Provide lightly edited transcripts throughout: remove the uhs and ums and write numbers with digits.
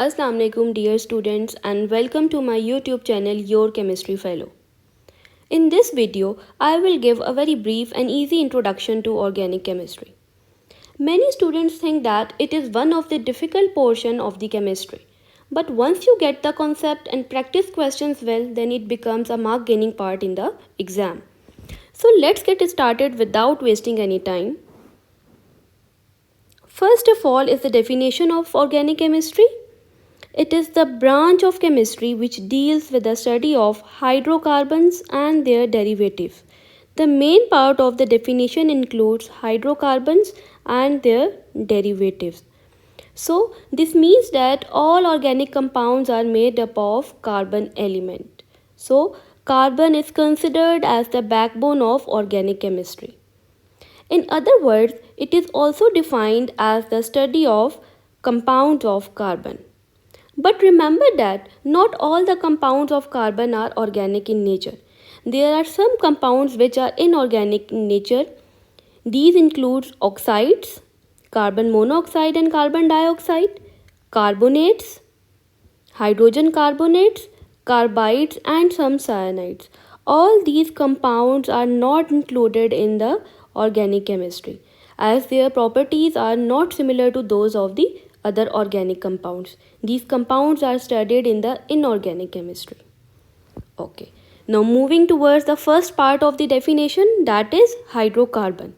Assalamu alaikum dear students and welcome to my YouTube channel Your Chemistry Fellow. In this video, I will give a very brief and easy introduction to organic chemistry. Many students think that it is one of the difficult portion of the chemistry. But once you get the concept and practice questions well, then it becomes a mark gaining part in the exam. So let's get started without wasting any time. First of all is the definition of organic chemistry. It is the branch of chemistry which deals with the study of hydrocarbons and their derivatives. The main part of the definition includes hydrocarbons and their derivatives. So, this means that all organic compounds are made up of carbon element. So, carbon is considered as the backbone of organic chemistry. In other words, it is also defined as the study of compounds of carbon. But remember that not all the compounds of carbon are organic in nature. There are some compounds which are inorganic in nature. These include oxides, carbon monoxide and carbon dioxide, carbonates, hydrogen carbonates, carbides and some cyanides. All these compounds are not included in the organic chemistry as their properties are not similar to those of the other organic compounds. These compounds are studied in the inorganic chemistry. Okay. Now moving towards the first part of the definition, that is hydrocarbon.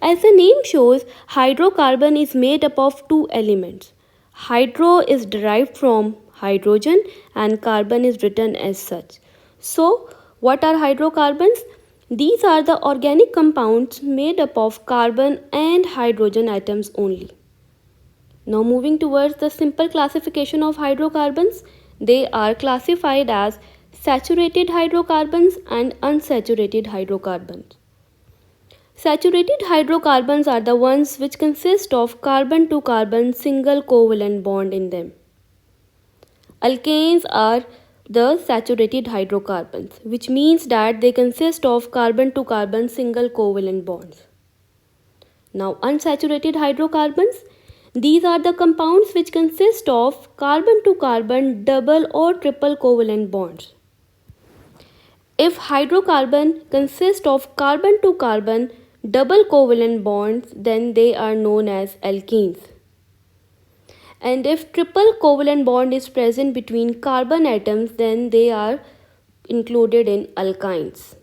As the name shows, hydrocarbon is made up of two elements. Hydro is derived from hydrogen and carbon is written as such. So, what are hydrocarbons? These are the organic compounds made up of carbon and hydrogen atoms only. Now moving towards the simple classification of hydrocarbons, they are classified as saturated hydrocarbons and unsaturated hydrocarbons. Saturated hydrocarbons are the ones which consist of carbon to carbon single covalent bond in them. Alkanes are the saturated hydrocarbons, which means that they consist of carbon to carbon single covalent bonds. Now unsaturated hydrocarbons, these are the compounds which consist of carbon to carbon double or triple covalent bonds. If hydrocarbon consists of carbon to carbon double covalent bonds, then they are known as alkenes. And if triple covalent bond is present between carbon atoms, then they are included in alkynes.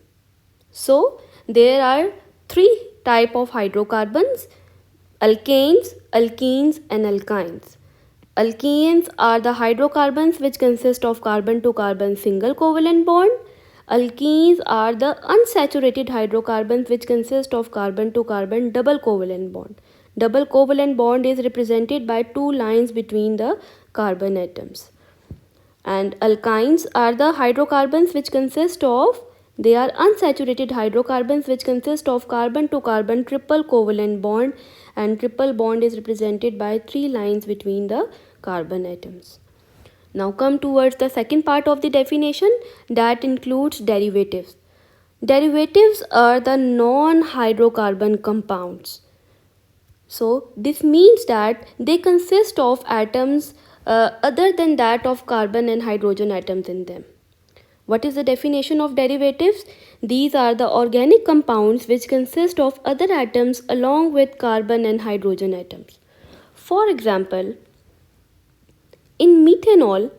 So there are three types of hydrocarbons: alkanes, alkenes and alkynes. Alkenes are the hydrocarbons which consist of carbon to carbon single covalent bond. Alkenes are the unsaturated hydrocarbons which consist of carbon to carbon double covalent bond. Double covalent bond is represented by two lines between the carbon atoms. And alkynes are the hydrocarbons which consist of, they are unsaturated hydrocarbons which consist of carbon to carbon triple covalent bond, and triple bond is represented by three lines between the carbon atoms. Now come towards the second part of the definition, that includes derivatives. Derivatives are the non-hydrocarbon compounds. So this means that they consist of atoms other than that of carbon and hydrogen atoms in them. What is the definition of derivatives? These are the organic compounds which consist of other atoms along with carbon and hydrogen atoms. For example, in methanol,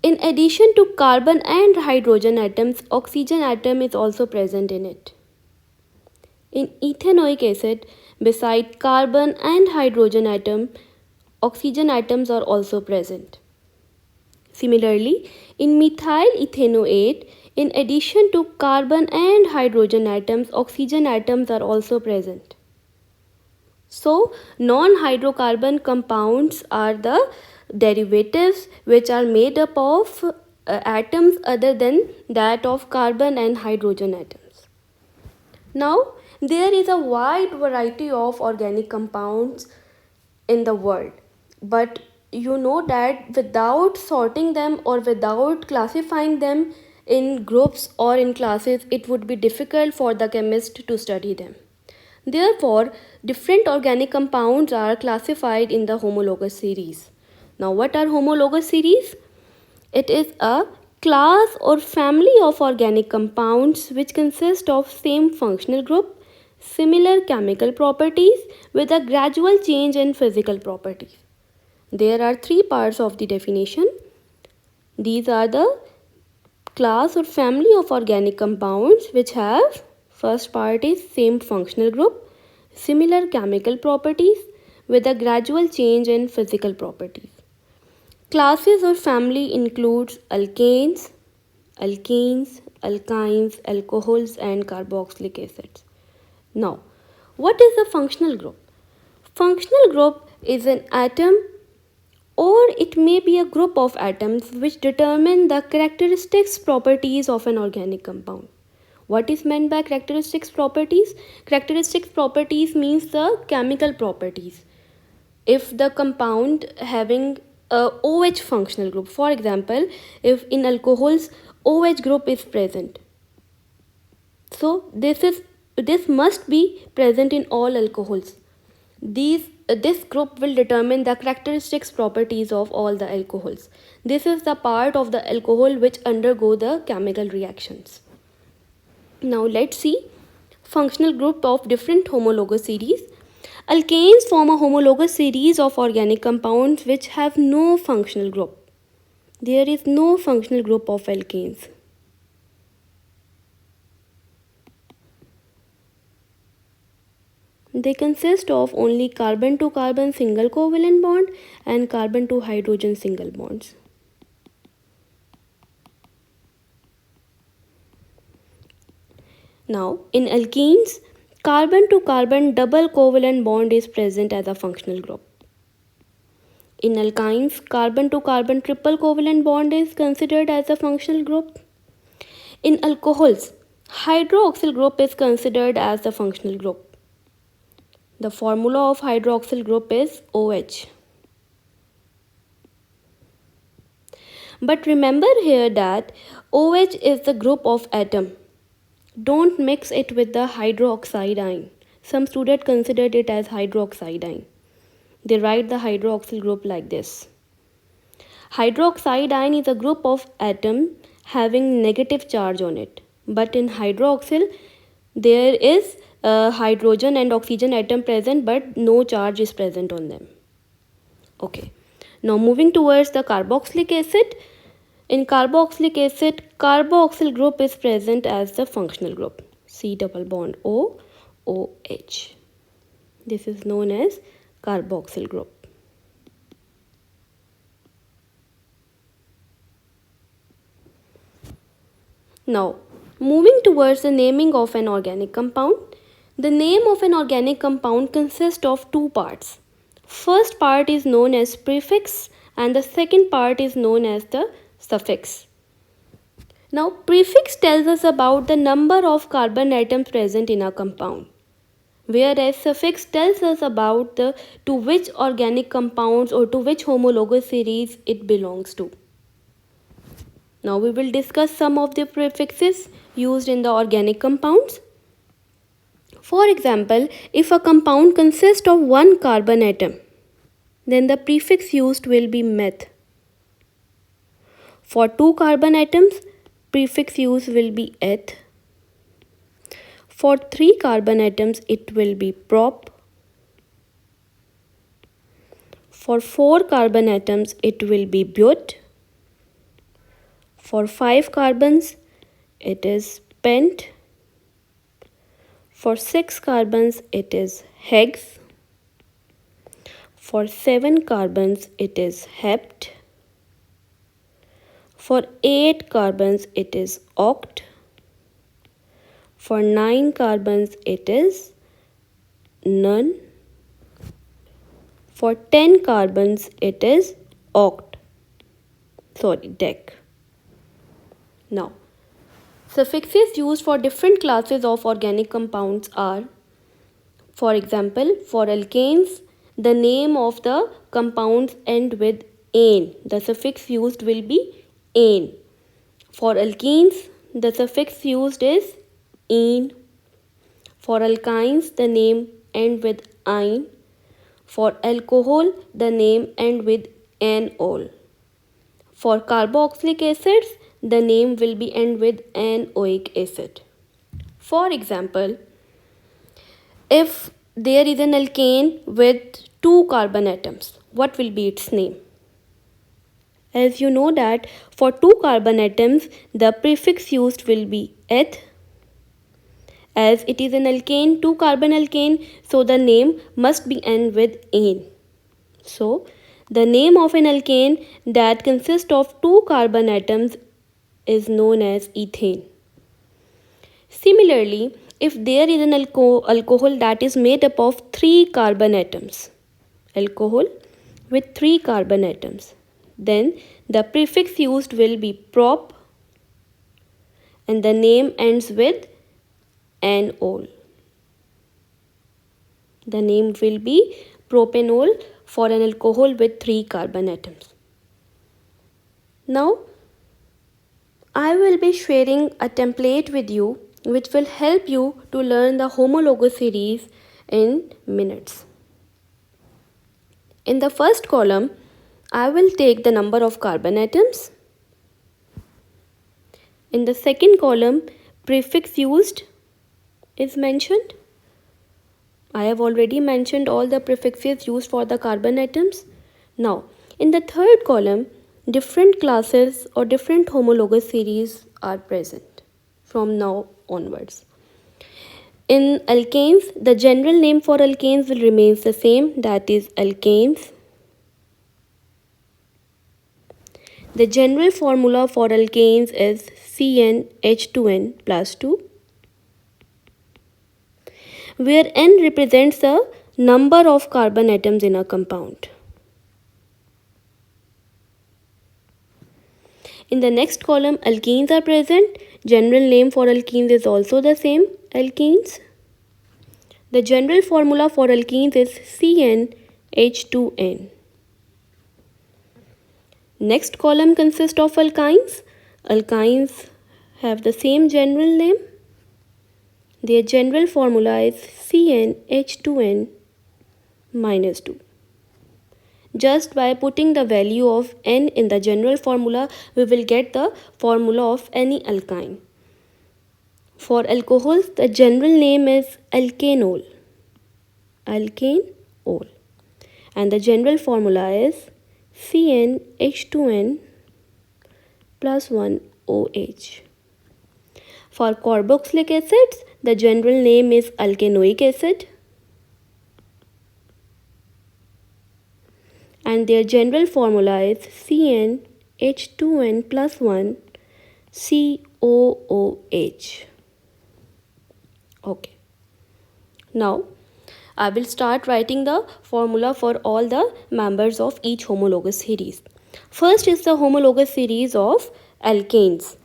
in addition to carbon and hydrogen atoms, oxygen atom is also present in it. In ethanoic acid, beside carbon and hydrogen atom, oxygen atoms are also present. Similarly, in methyl ethanoate, in addition to carbon and hydrogen atoms, oxygen atoms are also present. So, non-hydrocarbon compounds are the derivatives which are made up of atoms other than that of carbon and hydrogen atoms. Now, there is a wide variety of organic compounds in the world, but you know that without sorting them or without classifying them in groups or in classes, it would be difficult for the chemist to study them. Therefore, different organic compounds are classified in the homologous series. Now, what are homologous series? It is a class or family of organic compounds which consist of same functional group, similar chemical properties with a gradual change in physical properties. There are three parts of the definition. These are the class or family of organic compounds which have, first part is same functional group, similar chemical properties with a gradual change in physical properties. Classes or family includes alkanes, alkynes, alcohols and carboxylic acids. Now, what is a functional group? Functional group is an atom or it may be a group of atoms which determine the characteristics properties of an organic compound. What is meant by characteristics properties? Characteristics properties means the chemical properties. If the compound having a OH functional group, for example, if in alcohols OH group is present, so this must be present in all alcohols. This group will determine the characteristics properties of all the alcohols. This is the part of the alcohol which undergo the chemical reactions. Now let's see functional group of different homologous series. Alkanes form a homologous series of organic compounds which have no functional group. There is no functional group of alkanes. They consist of only carbon to carbon single covalent bond and carbon to hydrogen single bonds. Now, in alkenes, carbon to carbon double covalent bond is present as a functional group. In alkynes, carbon to carbon triple covalent bond is considered as a functional group. In alcohols, hydroxyl group is considered as the functional group. The formula of hydroxyl group is OH. But remember here that OH is the group of atom. Don't mix it with the hydroxide ion. Some students considered it as hydroxide ion. They write the hydroxyl group like this. Hydroxide ion is a group of atom having negative charge on it. But in hydroxyl, there is hydrogen and oxygen atom present but no charge is present on them. Okay. Now moving towards the carboxylic acid. In carboxylic acid, carboxyl group is present as the functional group. C double bond O, OH. This is known as carboxyl group. Now, moving towards the naming of an organic compound. The name of an organic compound consists of two parts. First part is known as prefix and the second part is known as the suffix. Now, prefix tells us about the number of carbon atoms present in a compound, whereas suffix tells us about to which organic compounds or to which homologous series it belongs to. Now, we will discuss some of the prefixes used in the organic compounds. For example, if a compound consists of one carbon atom, then the prefix used will be meth. For two carbon atoms, prefix used will be eth. For three carbon atoms, it will be prop. For four carbon atoms, it will be but. For 5 carbons, it is pent. For 6 carbons, it is hex. For 7 carbons, it is hept. For 8 carbons, it is oct. For 9 carbons, it is none. For 10 carbons, it is dec. Now, suffixes used for different classes of organic compounds are, for example, for alkanes, the name of the compounds end with ane. The suffix used will be ane. For alkenes, the suffix used is ene. For alkynes, the name end with ine. For alcohol, the name end with N-ol. For carboxylic acids, the name will be end with N-oic acid. For example, if there is an alkane with 2 carbon atoms, what will be its name? As you know that for 2 carbon atoms, the prefix used will be eth. As it is an alkane, 2 carbon alkane, so the name must be end with ane. So, the name of an alkane that consists of 2 carbon atoms is known as ethane. Similarly, if there is an alcohol that is made up of 3 carbon atoms, alcohol with 3 carbon atoms, then the prefix used will be prop and the name ends with anol. The name will be propanol for an alcohol with 3 carbon atoms. Now, I will be sharing a template with you which will help you to learn the homologous series in minutes. In the first column, I will take the number of carbon atoms. In the second column, prefix used is mentioned. I have already mentioned all the prefixes used for the carbon atoms. Now, in the third column, different classes or different homologous series are present from now onwards. In alkanes, the general name for alkanes will remain the same, that is alkanes. The general formula for alkanes is CnH2n plus 2, where n represents the number of carbon atoms in a compound. In the next column, alkenes are present. General name for alkenes is also the same, alkenes. The general formula for alkenes is CnH2n. Next column consists of alkynes. Alkynes have the same general name. Their general formula is CnH2n minus 2. Just by putting the value of n in the general formula, we will get the formula of any alkyne. For alcohols, the general name is alkanol. Alkanol. And the general formula is CnH2n plus 1 OH. For carboxylic acids, the general name is alkanoic acid. And their general formula is CnH2n plus 1 COOH. Okay. Now, I will start writing the formula for all the members of each homologous series. First is the homologous series of alkanes.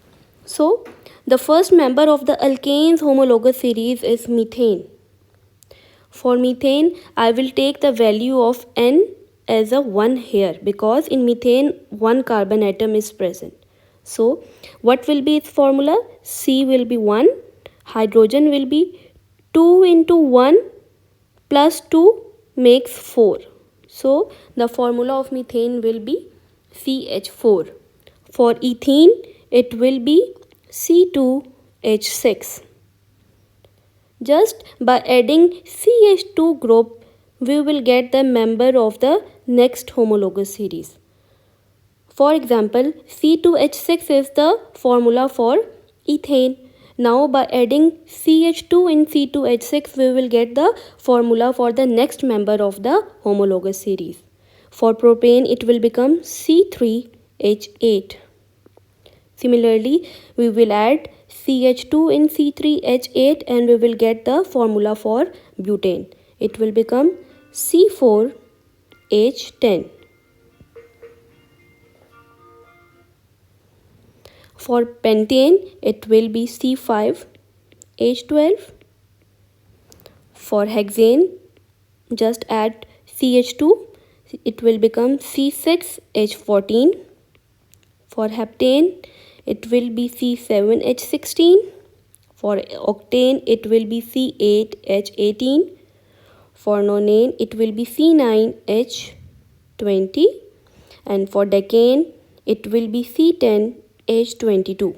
So, the first member of the alkanes homologous series is methane. For methane, I will take the value of N as a 1 here because in methane 1 carbon atom is present. So, what will be its formula? C will be 1, hydrogen will be 2 into 1 plus 2 makes 4. So, the formula of methane will be CH4. For ethene, it will be C2H6. Just by adding CH2 group, we will get the member of the next homologous series. For example, C2H6 is the formula for ethane. Now by adding CH2 in C2H6, we will get the formula for the next member of the homologous series. For propane, it will become C3H8. Similarly, we will add CH2 in C3H8 and we will get the formula for butane. It will become C4H10. For pentane, it will be C5H12. For hexane, just add CH2. It will become C6H14. For heptane, it will be C7H16. For octane, it will be C8H18. For nonane, it will be C9H20. and for decane it will be C10H22.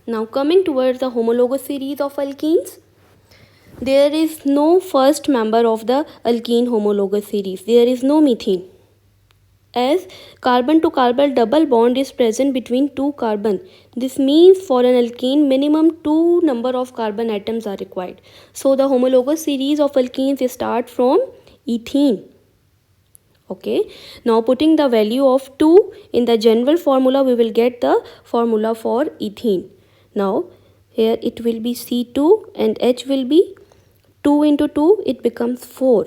Now coming towards the homologous series of alkenes, there is no first member of the alkene homologous series. There is no methane. As carbon to carbon double bond is present between two carbon. This means for an alkene minimum 2 number of carbon atoms are required. So the homologous series of alkenes start from ethene. Okay, now putting the value of 2 in the general formula, we will get the formula for ethene. Now here it will be C2 and H will be 2 into 2, it becomes 4.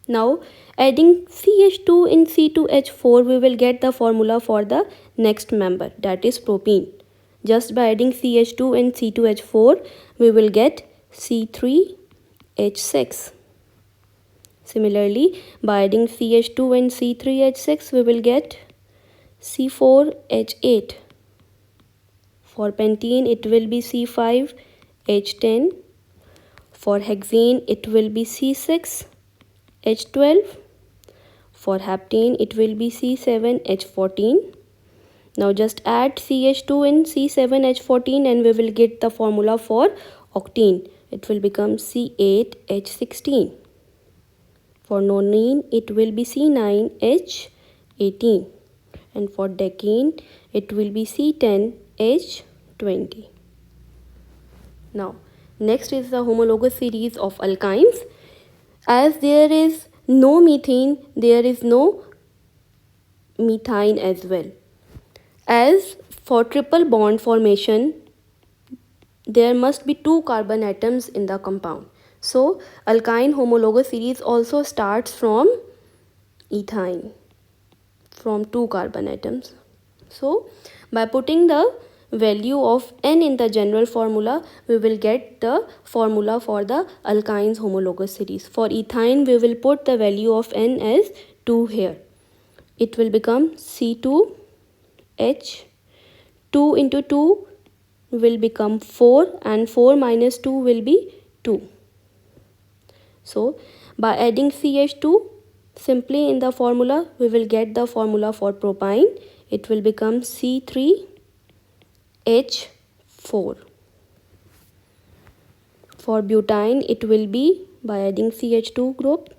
Now adding CH2 in C2H4, we will get the formula for the next member, that is propene. Just by adding CH2 and C2H4, we will get C3H6. Similarly, by adding CH2 and C3H6, we will get C4H8. For pentene, it will be C5H10. For hexane, it will be C6H12. For heptane, it will be C7H14. Now just add CH2 in C7H14 and we will get the formula for octane. It will become C8H16. For nonene, it will be C9H18. And for decane, it will be C10H20. Now, next is the homologous series of alkynes. As there is no methane, there is no methane as well. As for triple bond formation, there must be 2 carbon atoms in the compound. So, alkyne homologous series also starts from ethane, from 2 carbon atoms. So, by putting the value of N in the general formula, we will get the formula for the alkynes homologous series. For ethane, we will put the value of N as 2 here. It will become C2H. 2 into 2 will become 4 and 4 minus 2 will be 2. So, by adding CH2 simply in the formula, we will get the formula for propane. It will become C3H4. For butane, it will be, by adding CH2 group,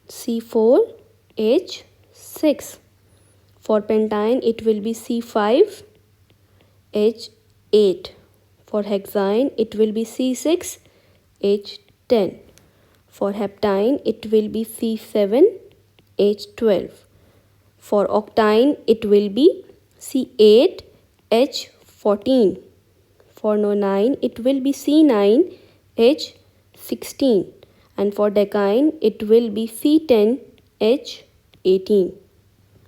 C4H6. For pentane, it will be C5H8. For hexane, it will be C6H10. For heptane, it will be C7H12. For octane, it will be C8H14. For nonene, it will be C9H16. And for decane, it will be C10H18.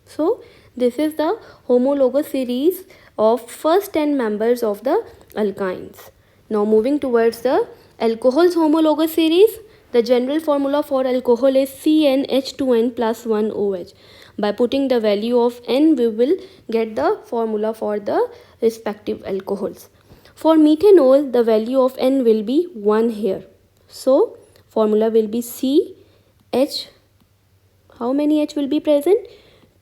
So, this is the homologous series of first 10 members of the alkynes. Now moving towards the alcohols homologous series, the general formula for alcohol is CnH2n plus 1 OH. By putting the value of N, we will get the formula for the respective alcohols. For methanol, the value of N will be 1 here. So, formula will be CH. How many H will be present?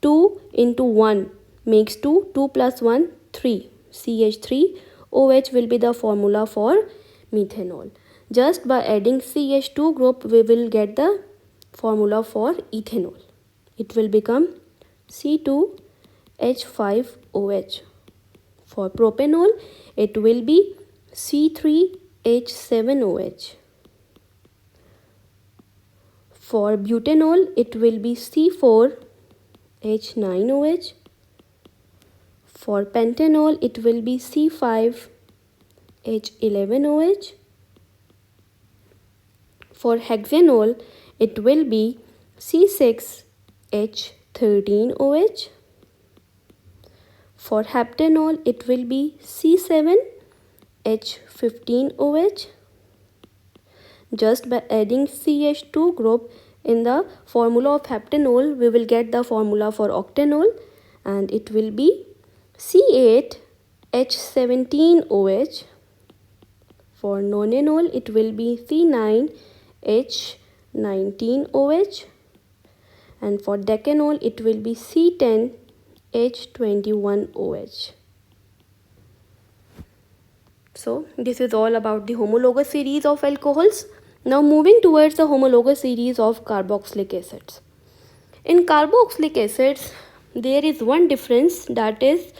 2 into 1 makes 2. 2 plus 1, 3. CH3. OH will be the formula for methanol. Just by adding CH2 group, we will get the formula for ethanol. It will become C2H5OH. For propanol, it will be C3H7OH. For butanol, it will be C4H9OH. For pentanol, it will be C5H11OH. For hexanol, it will be C6H13OH. For heptanol, it will be C7H15OH. Just by adding CH2 group in the formula of heptanol, we will get the formula for octanol, and it will be C8H17OH. For nonanol, it will be C9H9 C19OH, and for decanol it will be C10H21OH. So this is all about the homologous series of alcohols. Now moving towards the homologous series of carboxylic acids. In carboxylic acids, there is one difference, that is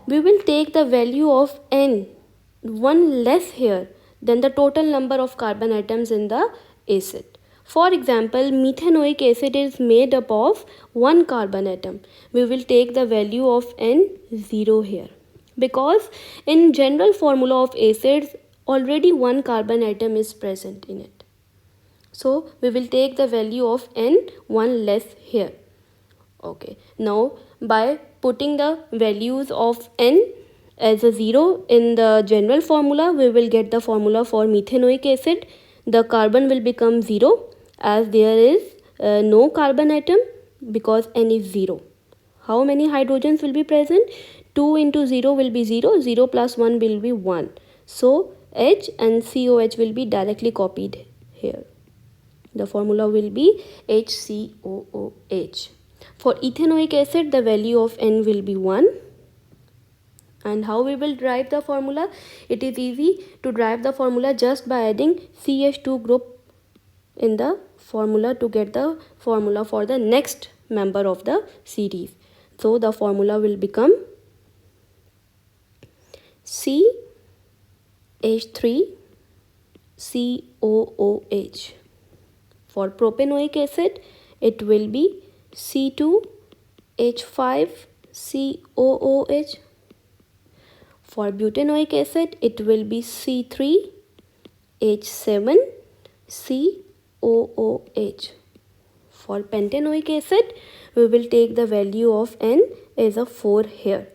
we will take the value of N one less here than the total number of carbon atoms in the acid. For example, methanoic acid is made up of one carbon atom. We will take the value of N 0 here, because in general formula of acids already one carbon atom is present in it. So we will take the value of N one less here. Okay, now by putting the values of N as a 0 in the general formula, we will get the formula for methanoic acid. The carbon will become 0 as there is no carbon atom, because N is 0. How many hydrogens will be present? 2 into 0 will be 0, 0 plus 1 will be 1. So H and COH will be directly copied here. The formula will be HCOOH. For ethanoic acid, the value of N will be 1. And how we will derive the formula? It is easy to derive the formula just by adding CH2 group in the formula to get the formula for the next member of the series. So the formula will become CH3COOH. For propanoic acid, it will be C2H5COOH. For butanoic acid, it will be C3H7COOH. For pentanoic acid, we will take the value of N as a 4 here.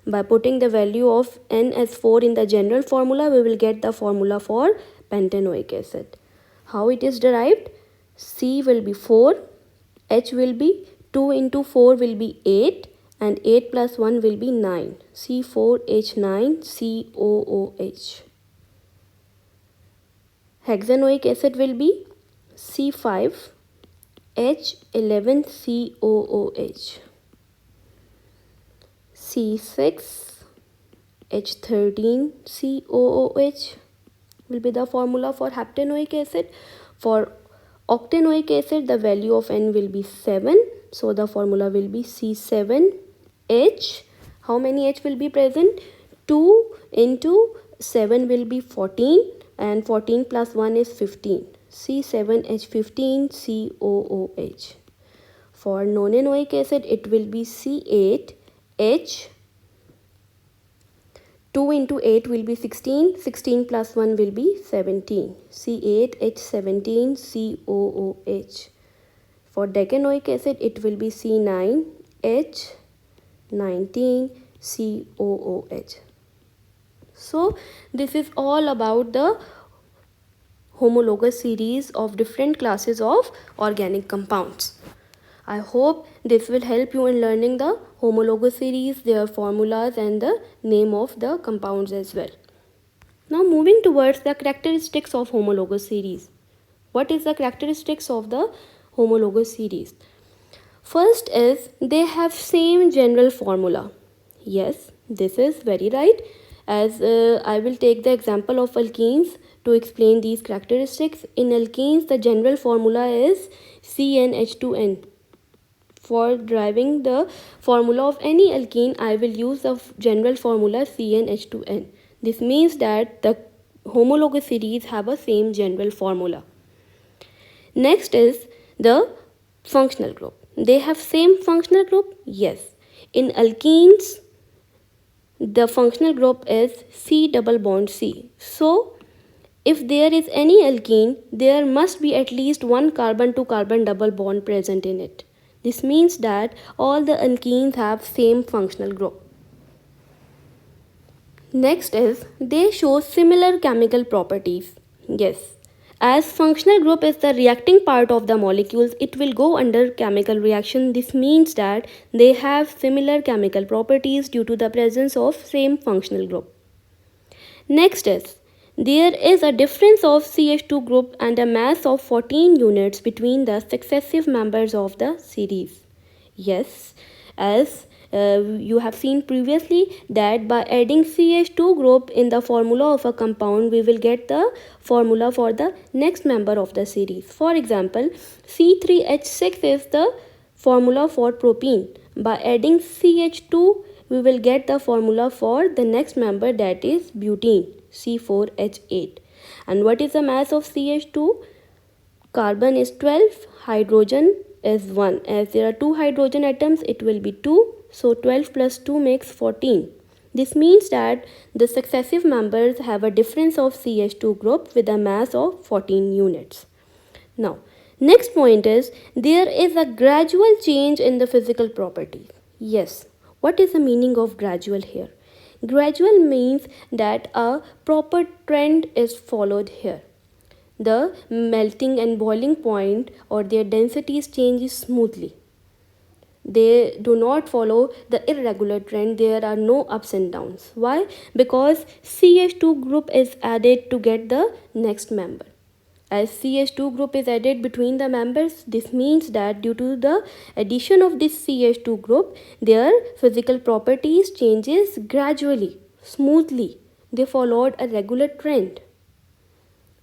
By putting the value of N as 4 in the general formula, we will get the formula for pentanoic acid. How it is derived? C will be 4, H will be 2 into 4 will be 8, and 8 plus 1 will be 9. C4H9COOH. Hexanoic acid will be C5H11COOH. C6H13COOH will be the formula for heptanoic acid. For octanoic acid, the value of N will be 7. So the formula will be C7H. How many H will be present? 2 into 7 will be 14, and 14 plus 1 is 15. C7H15COOH. For nonanoic acid, it will be C8H. 2 into 8 will be 16. 16 plus 1 will be 17. C8H17COOH. For decanoic acid, it will be C9H19COOH. So this is all about the homologous series of different classes of organic compounds. I hope this will help you in learning the homologous series, their formulas, and the name of the compounds as well. Now moving towards the characteristics of homologous series. What is the characteristics of the homologous series? First is they have same general formula. Yes, this is very right, as I will take the example of alkenes to explain these characteristics. In alkenes, the general formula is CnH2n. For deriving the formula of any alkene, I will use the general formula CnH2n. This means that the homologous series have a same general formula. Next is the functional group. They have same functional group? Yes. In alkenes, the functional group is C double bond C. So, if there is any alkene, there must be at least one carbon to carbon double bond present in it. This means that all the alkenes have same functional group. Next is they show similar chemical properties. Yes, as functional group is the reacting part of the molecules, it will go under chemical reaction. This means that they have similar chemical properties due to the presence of same functional group. Next is There is a difference of CH2 group and a mass of 14 units between the successive members of the series. Yes, as you have seen previously that by adding CH2 group in the formula of a compound, we will get the formula for the next member of the series. For example, C3H6 is the formula for propene. By adding CH2, we will get the formula for the next member, that is butene, C4H8. And what is the mass of CH2? Carbon is 12, hydrogen is 1. As there are 2 hydrogen atoms, it will be 2. So 12 plus 2 makes 14. This means that the successive members have a difference of CH2 group with a mass of 14 units. Now, next point is there is a gradual change in the physical properties. Yes, what is the meaning of gradual here? Gradual means that a proper trend is followed here. The melting and boiling point or their densities changes smoothly. They do not follow the irregular trend. There are no ups and downs. Why? Because CH2 group is added to get the next member. As CH2 group is added between the members, this means that due to the addition of this CH2 group, their physical properties changes gradually, smoothly. They followed a regular trend.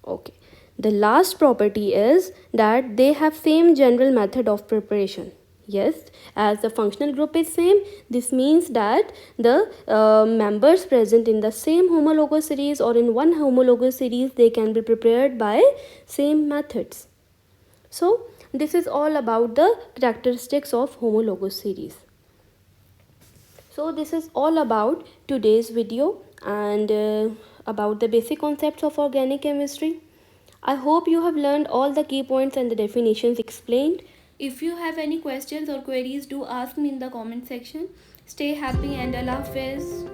Okay. The last property is that they have same general method of preparation. Yes, as the functional group is same, this means that the members present in the same homologous series or in one homologous series, they can be prepared by same methods. So this is all about the characteristics of homologous series. So this is all about today's video and about the basic concepts of organic chemistry. I hope you have learned all the key points and the definitions explained. If you have any questions or queries, do ask me in the comment section. Stay happy and Allah Hafiz.